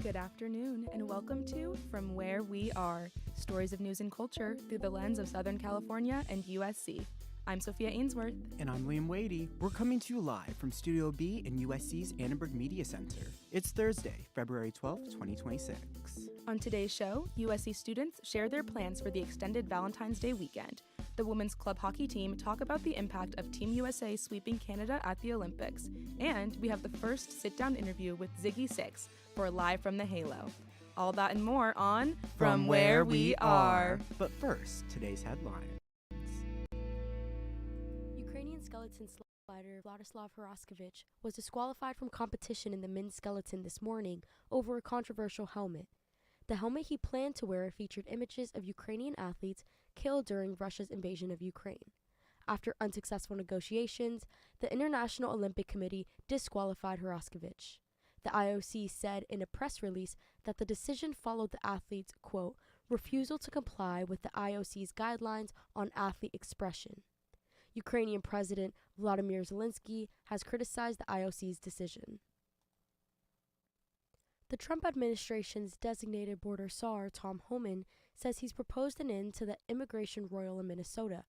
Good afternoon, and welcome to From Where We Are, stories of news and culture through the lens of Southern California and USC. I'm Sophia Ainsworth. And I'm Liam Wadey. We're coming to you live from Studio B in USC's Annenberg Media Center. It's Thursday, February 12th, 2026. On today's show, USC students share their plans for the extended Valentine's Day weekend. The women's club hockey team talk about the impact of Team USA sweeping Canada at the Olympics. And we have the first sit-down interview with ZIGGY SIXX for Live from the Halo. All that and more on From Where We Are. But first, today's headline. Ukrainian skeleton slider Vladislav Horoskovich was disqualified from competition in the men's skeleton this morning over a controversial helmet. The helmet he planned to wear featured images of Ukrainian athletes killed during Russia's invasion of Ukraine. After unsuccessful negotiations, the International Olympic Committee disqualified Horoskovich. The IOC said in a press release that the decision followed the athlete's, quote, refusal to comply with the IOC's guidelines on athlete expression. Ukrainian President Vladimir Zelensky has criticized the IOC's decision. The Trump administration's designated border czar, Tom Homan, says he's proposed an end to the immigration royal in Minnesota.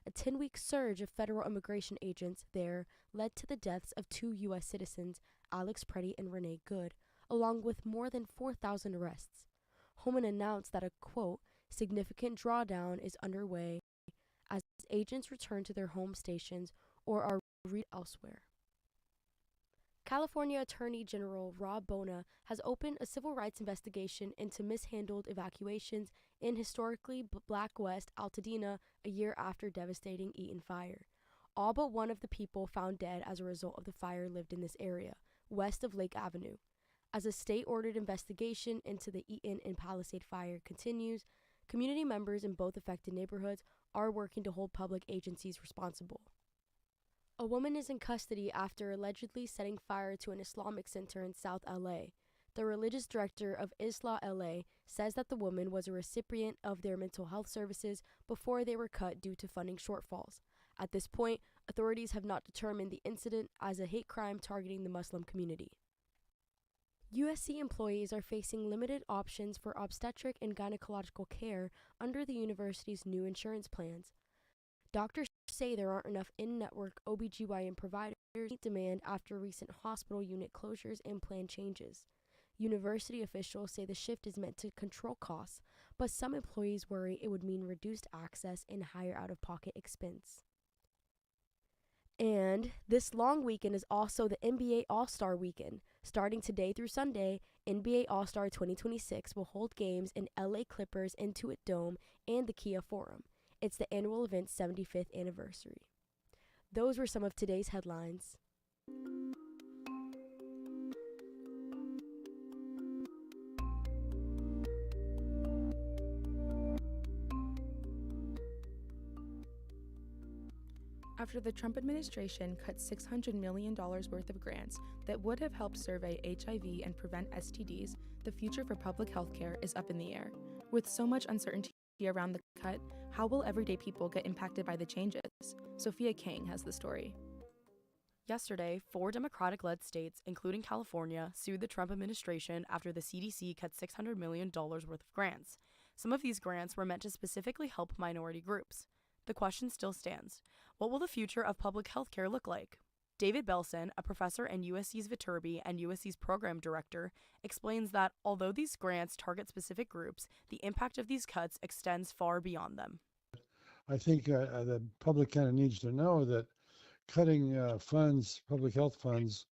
A 10-week surge of federal immigration agents there led to the deaths of 2 U.S. citizens, Alex Preddy and Renee Good, along with more than 4,000 arrests. Homan announced that a, quote, significant drawdown is underway as agents return to their home stations or are read elsewhere. California Attorney General Rob Bona has opened a civil rights investigation into mishandled evacuations in historically black West Altadena a year after devastating Eaton fire. All but one of the people found dead as a result of the fire lived in this area, west of Lake Avenue. As a state-ordered investigation into the Eaton and Palisade fire continues, community members in both affected neighborhoods are working to hold public agencies responsible. A woman is in custody after allegedly setting fire to an Islamic center in South LA. The religious director of Islah LA says that the woman was a recipient of their mental health services before they were cut due to funding shortfalls. At this point, authorities have not determined the incident as a hate crime targeting the Muslim community. USC employees are facing limited options for obstetric and gynecological care under the university's new insurance plans. Doctors say there aren't enough in-network OBGYN providers to meet demand after recent hospital unit closures and plan changes. University officials say the shift is meant to control costs, but some employees worry it would mean reduced access and higher out-of-pocket expense. And this long weekend is also the NBA All-Star Weekend. Starting today through Sunday, NBA All-Star 2026 will hold games in LA Clippers Intuit Dome and the Kia Forum. It's the annual event's 75th anniversary. Those were some of today's headlines. After the Trump administration cut $600 million worth of grants that would have helped survey HIV and prevent STDs, the future for public health care is up in the air. With so much uncertainty around the cut, how will everyday people get impacted by the changes? Sophia King has the story. Yesterday, 4 Democratic-led states, including California, sued the Trump administration after the CDC cut $600 million worth of grants. Some of these grants were meant to specifically help minority groups. The question still stands. What will the future of public health care look like? David Belson, a professor in USC's Viterbi and USC's program director, explains that although these grants target specific groups, the impact of these cuts extends far beyond them. I think the public kind of needs to know that cutting funds, public health funds,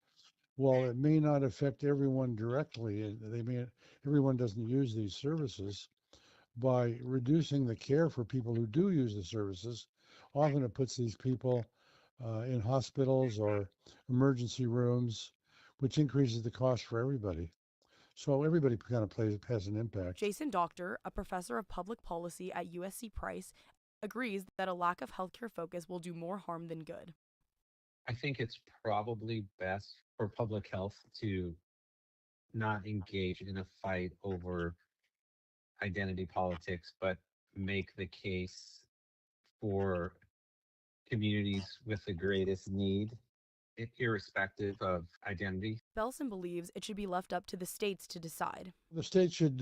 while it may not affect everyone directly, everyone doesn't use these services, by reducing the care for people who do use the services, often it puts these people in hospitals or emergency rooms, which increases the cost for everybody. So everybody kind of has an impact. Jason Doctor, a professor of public policy at USC Price, agrees that a lack of healthcare focus will do more harm than good. I think it's probably best for public health to not engage in a fight over identity politics, but make the case for communities with the greatest need irrespective of identity. Belson believes it should be left up to the states to decide. The state should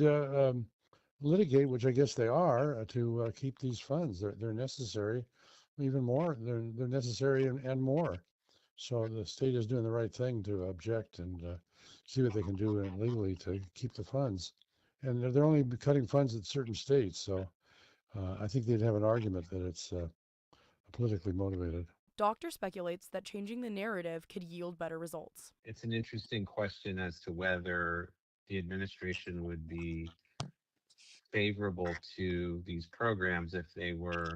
litigate, which I guess they are, to keep these funds. They're necessary, even more. They're necessary and more. So the state is doing the right thing to object and see what they can do legally to keep the funds. And they're only cutting funds at certain states, so I think they'd have an argument that it's politically motivated. Doctor speculates that changing the narrative could yield better results. It's an interesting question as to whether the administration would be favorable to these programs if they were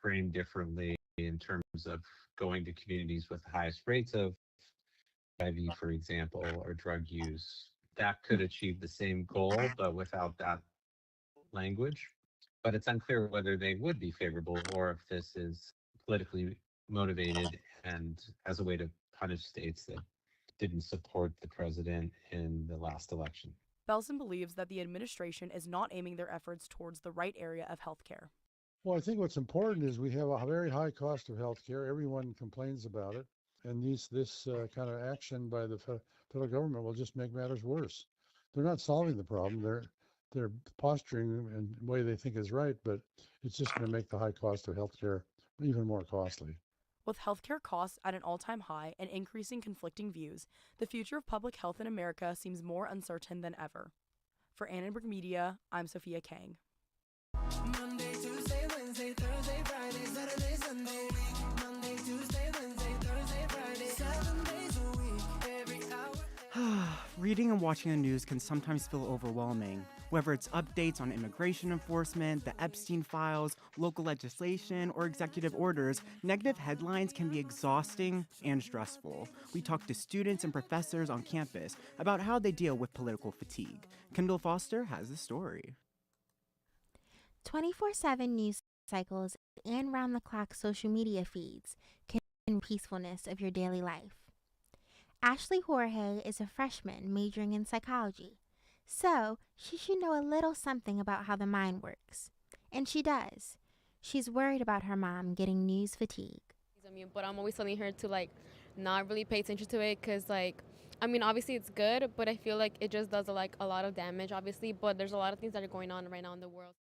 framed differently in terms of going to communities with the highest rates of HIV, for example, or drug use. That could achieve the same goal, but without that language. But it's unclear whether they would be favorable or if this is politically motivated and as a way to punish states that didn't support the president in the last election. Belson believes that the administration is not aiming their efforts towards the right area of healthcare. Well, I think what's important is we have a very high cost of health care. Everyone complains about it. And this kind of action by the federal government will just make matters worse. They're not solving the problem. They're posturing in a way they think is right, but it's just going to make the high cost of health care even more costly. With healthcare costs at an all-time high and increasing conflicting views, the future of public health in America seems more uncertain than ever. For Annenberg Media, I'm Sophia Kang. Monday, Tuesday, Wednesday, Thursday, Friday, Saturday, Sunday. Monday, Tuesday, Wednesday, Thursday, Friday, 7 days a week, every hour. Reading and watching the news can sometimes feel overwhelming. Whether it's updates on immigration enforcement, the Epstein files, local legislation, or executive orders, negative headlines can be exhausting and stressful. We talk to students and professors on campus about how they deal with political fatigue. Kendall Foster has the story. 24/7 news cycles and round-the-clock social media feeds can ruin the peacefulness of your daily life. Ashley Jorge is a freshman majoring in psychology, so she should know a little something about how the mind works. And she does. She's worried about her mom getting news fatigue. But I'm always telling her to not really pay attention to it because obviously it's good, but I feel like it just does a lot of damage, obviously, but there's a lot of things that are going on right now in the world.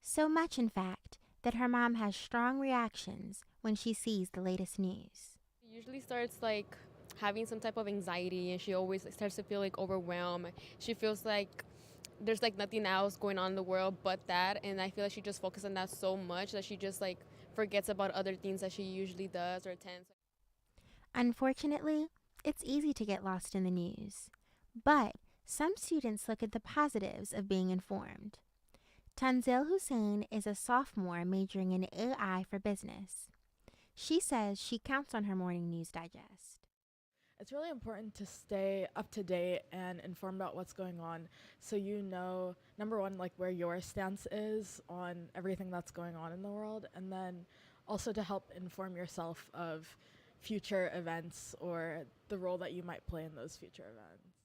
So much, in fact, that her mom has strong reactions when she sees the latest news. She usually starts having some type of anxiety, and she always starts to feel overwhelmed. She feels like there's nothing else going on in the world but that, and I feel like she just focuses on that so much that she just forgets about other things that she usually does or attends. Unfortunately, it's easy to get lost in the news, but some students look at the positives of being informed. Tanzil Hussein is a sophomore majoring in AI for business. She says she counts on her morning news digest. It's really important to stay up to date and informed about what's going on so you know, number one, where your stance is on everything that's going on in the world, and then also to help inform yourself of future events or the role that you might play in those future events.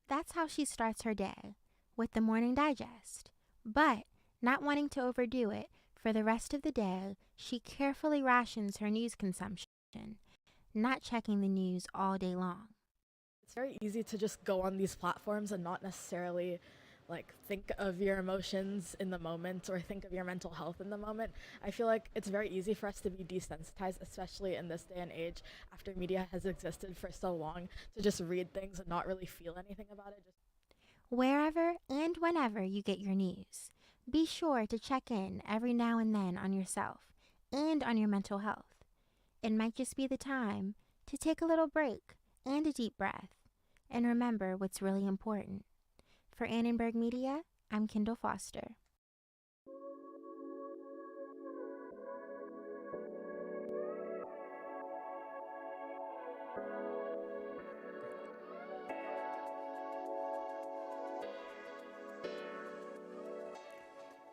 That's how she starts her day, with the morning digest. But, not wanting to overdo it, for the rest of the day, she carefully rations her news consumption, not checking the news all day long. It's very easy to just go on these platforms and not necessarily think of your emotions in the moment or think of your mental health in the moment. I feel like it's very easy for us to be desensitized, especially in this day and age after media has existed for so long, to just read things and not really feel anything about it. Wherever and whenever you get your news, be sure to check in every now and then on yourself and on your mental health. It might just be the time to take a little break and a deep breath and remember what's really important. For Annenberg Media, I'm Kendall Foster.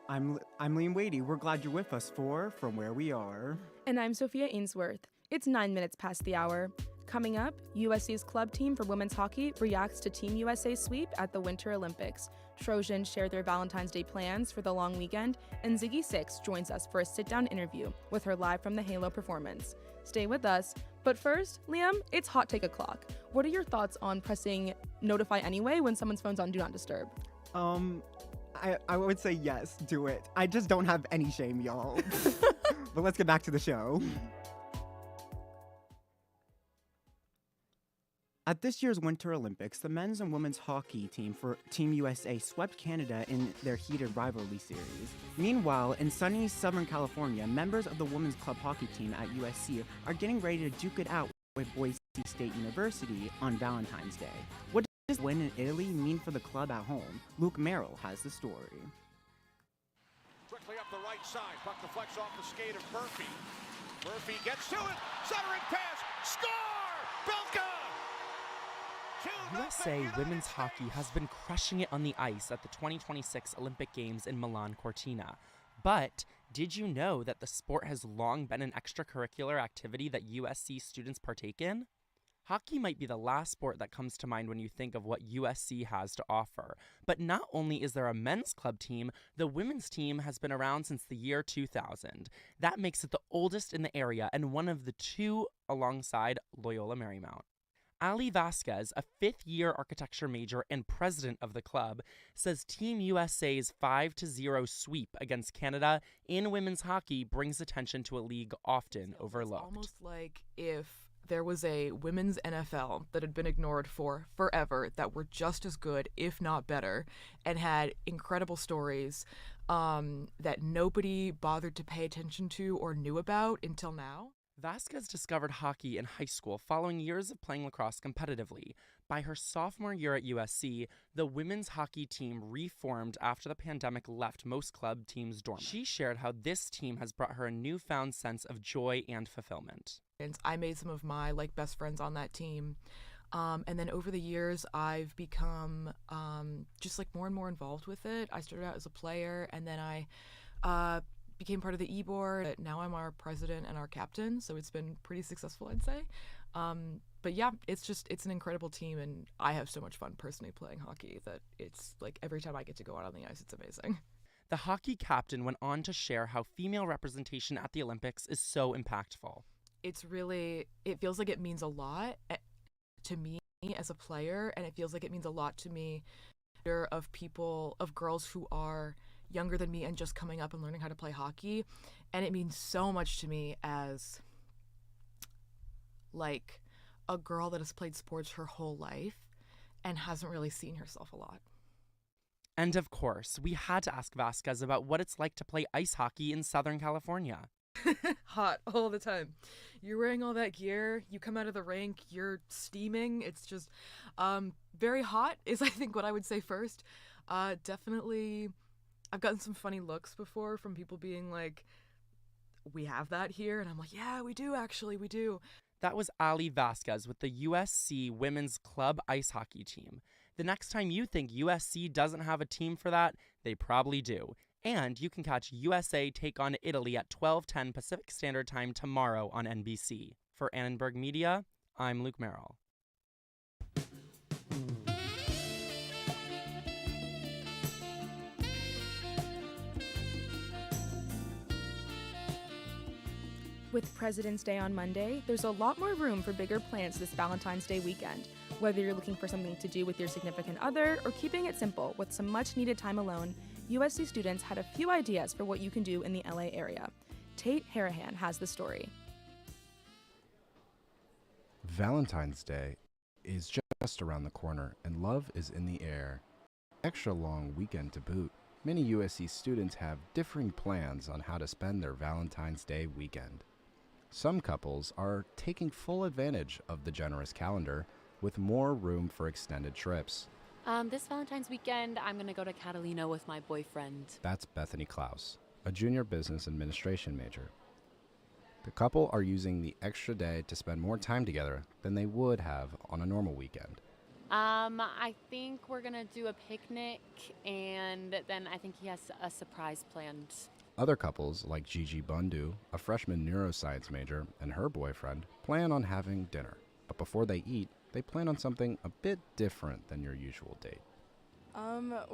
I'm Liam Wadey. We're glad you're with us for From Where We Are. And I'm Sophia Ainsworth. It's 9 minutes past the hour. Coming up, USC's club team for women's hockey reacts to Team USA's sweep at the Winter Olympics. Trojans share their Valentine's Day plans for the long weekend, and ZIGGY SIXX joins us for a sit-down interview with her live from the Halo performance. Stay with us. But first, Liam, it's hot take o'clock. What are your thoughts on pressing notify anyway when someone's phone's on do not disturb? I would say yes, do it. I just don't have any shame, y'all. But let's get back to the show. At this year's Winter Olympics, the men's and women's hockey team for Team USA swept Canada in their heated rivalry series. Meanwhile, in sunny Southern California, members of the women's club hockey team at USC are getting ready to duke it out with Boise State University on Valentine's Day. What does win in Italy mean for the club at home? Luke Merrill has the story. Quickly up the right side, puck deflects off the skate of Murphy. Murphy gets to it, centering pass, score! Belka! USA women's hockey has been crushing it on the ice at the 2026 Olympic Games in Milan Cortina. But did you know that the sport has long been an extracurricular activity that USC students partake in? Hockey might be the last sport that comes to mind when you think of what USC has to offer. But not only is there a men's club team, the women's team has been around since the year 2000. That makes it the oldest in the area and one of the two alongside Loyola Marymount. Ali Vasquez, a fifth-year architecture major and president of the club, says Team USA's 5-0 sweep against Canada in women's hockey brings attention to a league often overlooked. It's almost like if there was a women's NFL that had been ignored for forever that were just as good, if not better, and had incredible stories that nobody bothered to pay attention to or knew about until now. Vasquez discovered hockey in high school following years of playing lacrosse competitively. By her sophomore year at USC, the women's hockey team reformed after the pandemic left most club teams dormant. She shared how this team has brought her a newfound sense of joy and fulfillment. And I made some of my best friends on that team. And then over the years, I've become just more and more involved with it. I started out as a player, and then I became part of the e-board. Now I'm our president and our captain, so it's been pretty successful, I'd say. But yeah, it's an incredible team, and I have so much fun personally playing hockey that it's every time I get to go out on the ice, it's amazing. The hockey captain went on to share how female representation at the Olympics is so impactful. It feels like it means a lot to me as a player, and it feels like it means a lot to me of girls who are younger than me and just coming up and learning how to play hockey. And it means so much to me as a girl that has played sports her whole life and hasn't really seen herself a lot. And of course, we had to ask Vasquez about what it's like to play ice hockey in Southern California. Hot all the time. You're wearing all that gear, you come out of the rink, you're steaming. It's just very hot is I think what I would say first. Definitely I've gotten some funny looks before from people being like, we have that here, and I'm like, yeah, we do, actually, we do. That was Ali Vasquez with the USC women's club ice hockey team. The next time you think USC doesn't have a team for that, they probably do. And you can catch USA take on Italy at 12:10 Pacific Standard Time tomorrow on NBC. For Annenberg Media, I'm Luke Merrill. With President's Day on Monday, there's a lot more room for bigger plans this Valentine's Day weekend. Whether you're looking for something to do with your significant other or keeping it simple with some much-needed time alone, USC students had a few ideas for what you can do in the LA area. Tate Harahan has the story. Valentine's Day is just around the corner, and love is in the air. Extra long weekend to boot. Many USC students have differing plans on how to spend their Valentine's Day weekend. Some couples are taking full advantage of the generous calendar with more room for extended trips. This Valentine's weekend, I'm going to go to Catalina with my boyfriend. That's Bethany Klaus, a junior business administration major. The couple are using the extra day to spend more time together than they would have on a normal weekend. I think we're going to do a picnic, and then I think he has a surprise planned. Other couples, like Gigi Bundu, a freshman neuroscience major, and her boyfriend, plan on having dinner. But before they eat, they plan on something a bit different than your usual date.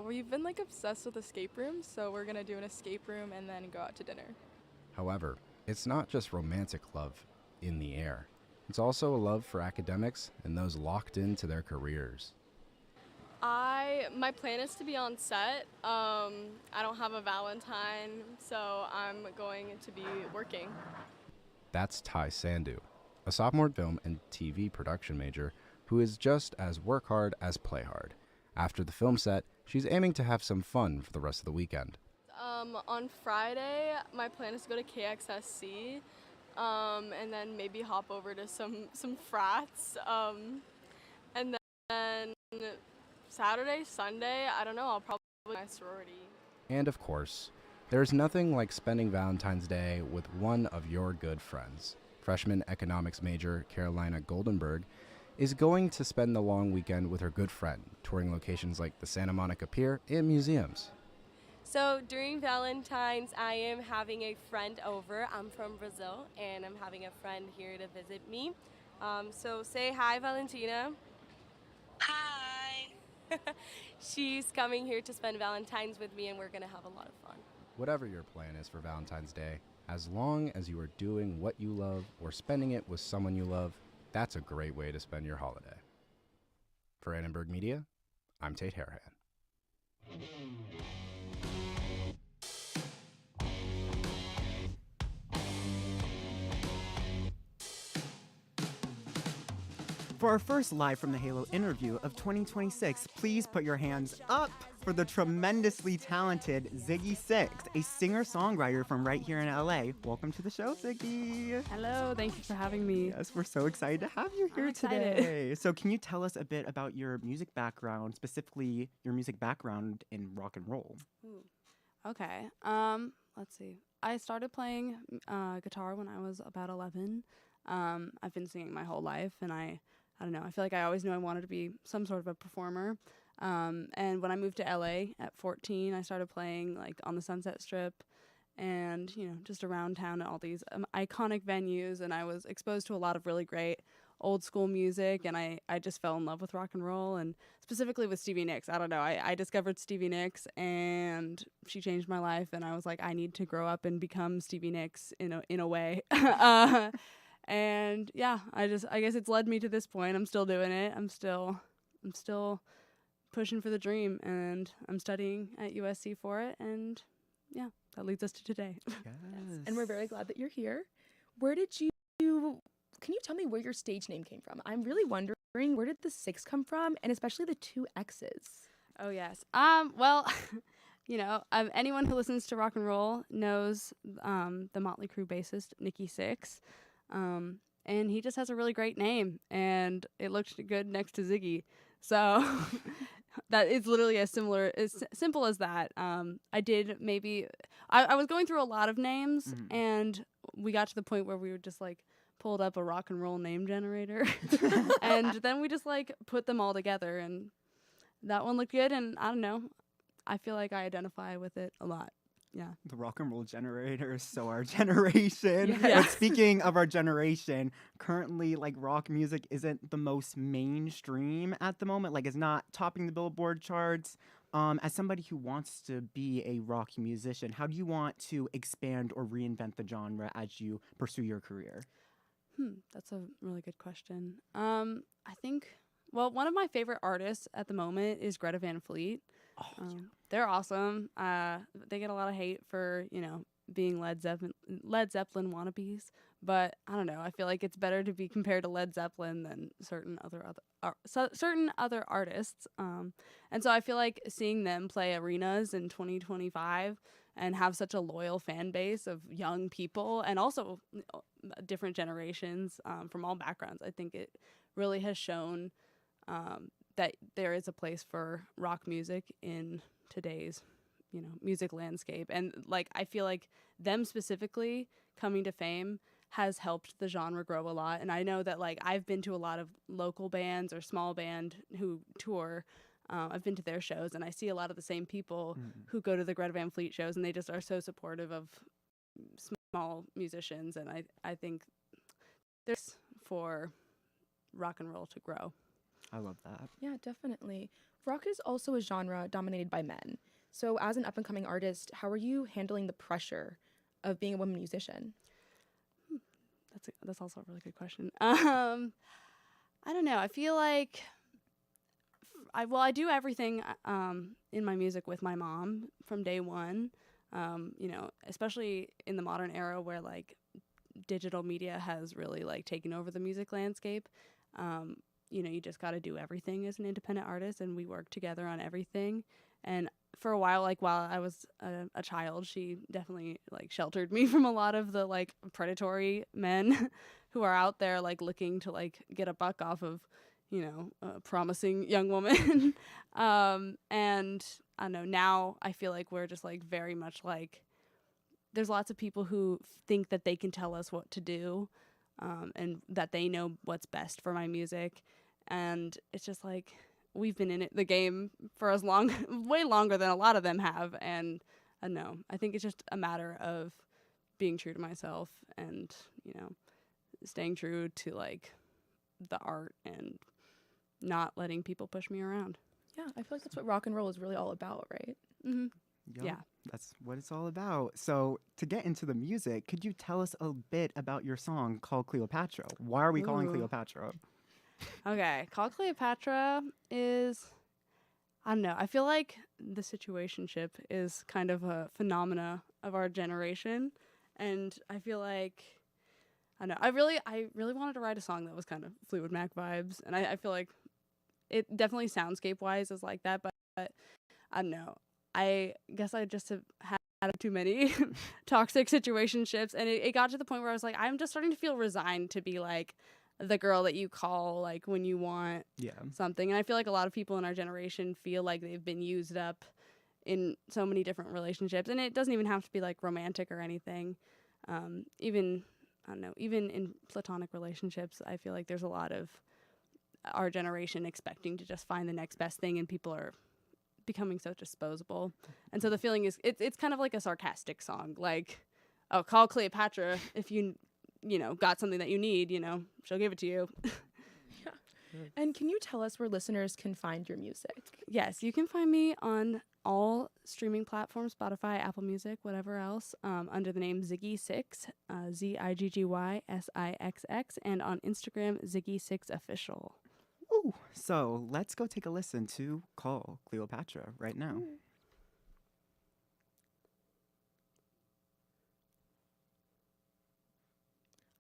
We've been obsessed with escape rooms, so we're gonna do an escape room and then go out to dinner. However, it's not just romantic love in the air. It's also a love for academics and those locked into their careers. My plan is to be on set. I don't have a Valentine, so I'm going to be working. That's Ty Sandu, a sophomore film and TV production major who is just as work hard as play hard. After the film set, she's aiming to have some fun for the rest of the weekend. On Friday, my plan is to go to KXSC, and then maybe hop over to some frats, and then Saturday, Sunday, I don't know, I'll probably go to my sorority. And of course, there's nothing like spending Valentine's Day with one of your good friends. Freshman economics major Carolina Goldenberg is going to spend the long weekend with her good friend, touring locations like the Santa Monica Pier and museums. So during Valentine's, I am having a friend over. I'm from Brazil, and I'm having a friend here to visit me. So say hi, Valentina. Hi. She's coming here to spend Valentine's with me, and we're going to have a lot of fun. Whatever your plan is for Valentine's Day, as long as you are doing what you love or spending it with someone you love, that's a great way to spend your holiday. For Annenberg Media, I'm Tate Harahan. For our first Live from the Halo interview of 2026, please put your hands up for the tremendously talented ZIGGY SIXX, a singer-songwriter from right here in LA. Welcome to the show, Ziggy. Hello, thank you for having me. Yes, we're so excited to have you here today. So can you tell us a bit about your music background, specifically your music background in rock and roll? Okay, let's see. I started playing guitar when I was about 11. I've been singing my whole life, and I don't know, I feel like I always knew I wanted to be some sort of a performer. And when I moved to LA at 14, I started playing like on the Sunset Strip and, you know, just around town at all these iconic venues. And I was exposed to a lot of really great old school music, and I just fell in love with rock and roll, and specifically with Stevie Nicks. I don't know, I discovered Stevie Nicks, and she changed my life, and I was like, I need to grow up and become Stevie Nicks in a way. And yeah, I guess it's led me to this point. I'm still doing it. I'm still pushing for the dream, and I'm studying at USC for it, and yeah, that leads us to today. Yes. And we're very glad that you're here. Can you tell me where your stage name came from? I'm really wondering, where did the Six come from, and especially the two X's? Oh yes. Well, you know, anyone who listens to rock and roll knows the Motley Crue bassist Nikki Sixx. And he just has a really great name, and it looked good next to Ziggy. So that is literally as simple as that. I was going through a lot of names, and we got to the point where we were just like pulled up a rock and roll name generator, and then we just like put them all together, and that one looked good. And I don't know, I feel like I identify with it a lot. Yeah. The rock and roll generator is so our generation. Yeah. But speaking of our generation, currently, like, rock music isn't the most mainstream at the moment. Like, it's not topping the Billboard charts. As somebody who wants to be a rock musician, how do you want to expand or reinvent the genre as you pursue your career? That's a really good question. I think, well, one of my favorite artists at the moment is Greta Van Fleet. They're awesome. They get a lot of hate for, you know, being Led Zeppelin wannabes, but I don't know. I feel like it's better to be compared to Led Zeppelin than certain other artists. And so I feel like seeing them play arenas in 2025 and have such a loyal fan base of young people, and also different generations from all backgrounds, I think it really has shown that there is a place for rock music in today's, you know, music landscape. And like, I feel like them specifically coming to fame has helped the genre grow a lot. And I know that, like, I've been to a lot of local bands or small band who tour. I've been to their shows, and I see a lot of the same people who go to the Greta Van Fleet shows, and they just are so supportive of small musicians. And I think there's for rock and roll to grow. I love that. Yeah, definitely. Rock is also a genre dominated by men. So as an up-and-coming artist, how are you handling the pressure of being a woman musician? That's also a really good question. I don't know. I feel like I do everything in my music with my mom from day one. Especially in the modern era where like digital media has really like taken over the music landscape. You just got to do everything as an independent artist, and we work together on everything. And for a while, like while I was a child, she definitely like sheltered me from a lot of the like predatory men who are out there like looking to like get a buck off of, a promising young woman. And I don't know, now I feel like we're just like very much like, there's lots of people who think that they can tell us what to do, and that they know what's best for my music. And it's just like, we've been in the game for as long, way longer than a lot of them have. And I don't know, I think it's just a matter of being true to myself and, staying true to like the art and not letting people push me around. Yeah, I feel like that's what rock and roll is really all about, right? Mm-hmm. Yup, Yeah. That's what it's all about. So, to get into the music, could you tell us a bit about your song called Cleopatra? Why are we calling Ooh. Cleopatra? Okay, Called Cleopatra is, I don't know, I feel like the situationship is kind of a phenomena of our generation. And I feel like, I don't know, I really wanted to write a song that was kind of Fleetwood Mac vibes. And I feel like it definitely soundscape-wise is like that, but I don't know. I guess I just have had too many toxic situationships, and it got to the point where I was like, I'm just starting to feel resigned to be like the girl that you call like when you want something. And I feel like a lot of people in our generation feel like they've been used up in so many different relationships, and it doesn't even have to be like romantic or anything. Even I don't know, even in platonic relationships, I feel like there's a lot of our generation expecting to just find the next best thing, and people are becoming so disposable. And so the feeling is it's kind of like a sarcastic song, like, oh, call Cleopatra if you got something that you need, she'll give it to you. And can you tell us where listeners can find your music? Yes, you can find me on all streaming platforms, Spotify, Apple Music, whatever else, under the name ZIGGY SIXX, ZIGGYSIXX, and on Instagram, ZIGGY6 Official. Ooh, so let's go take a listen to Call Cleopatra right now. Ooh.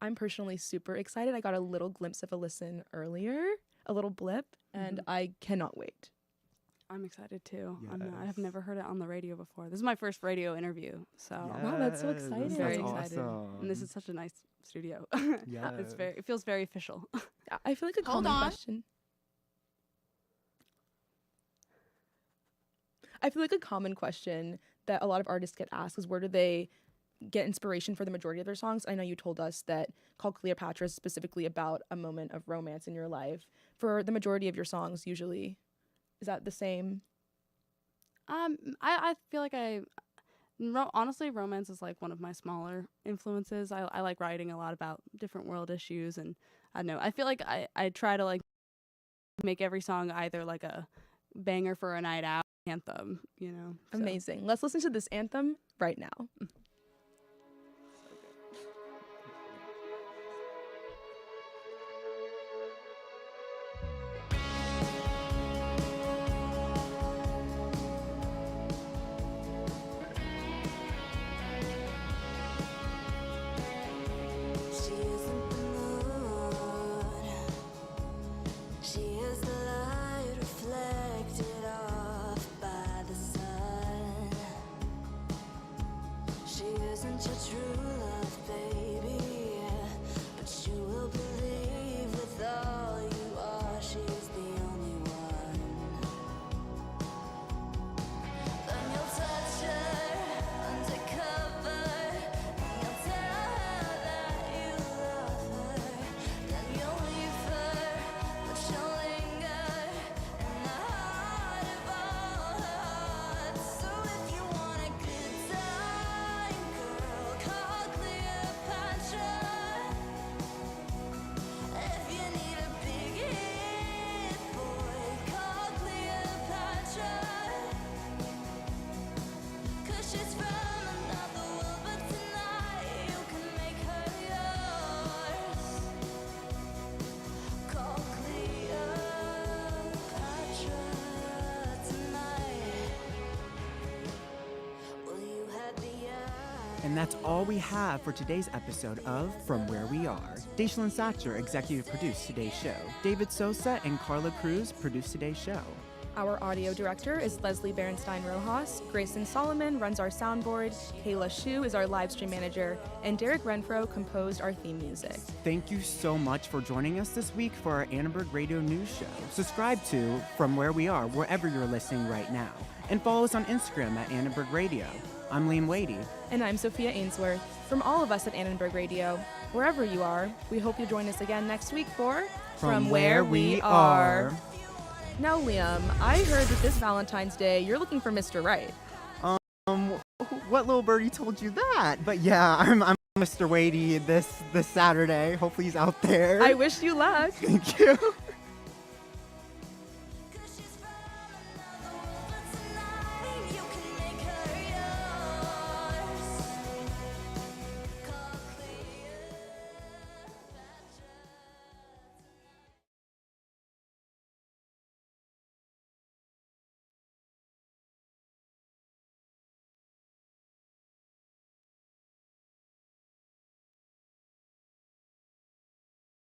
I'm personally super excited. I got a little glimpse of a listen earlier, a little blip, and I cannot wait. I'm excited too. Yes. I have never heard it on the radio before. This is my first radio interview, so Wow, that's so exciting. I'm very excited. Awesome. And this is such a nice studio. Yes. It feels very official. I feel like a Hold common on. question. I feel like a common question that a lot of artists get asked is where do they get inspiration for the majority of their songs? I know you told us that Called Cleopatra is specifically about a moment of romance in your life. For the majority of your songs, usually, is that the same? I feel like honestly, romance is like one of my smaller influences. I like writing a lot about different world issues, and I don't know. I feel like I try to like make every song either like a banger for a night out, anthem, so. Amazing. Let's listen to this anthem right now. She isn't the moon. She is the light reflected off by the sun. She And that's all we have for today's episode of From Where We Are. Daishlyn Satcher executive produced today's show. David Sosa and Carla Cruz produced today's show. Our audio director is Leslie Berenstein Rojas, Grayson Solomon runs our soundboard, Kayla Shu is our live stream manager, and Derek Renfro composed our theme music. Thank you so much for joining us this week for our Annenberg Radio News Show. Subscribe to From Where We Are wherever you're listening right now. And follow us on Instagram at Annenberg Radio. I'm Liam Wadey. And I'm Sophia Ainsworth. From all of us at Annenberg Radio, wherever you are, we hope you join us again next week for From Where We Are. Now, Liam, I heard that this Valentine's Day you're looking for Mr. Right. What little birdie told you that? But yeah, I'm Mr. Wadey this Saturday. Hopefully he's out there. I wish you luck. Thank you.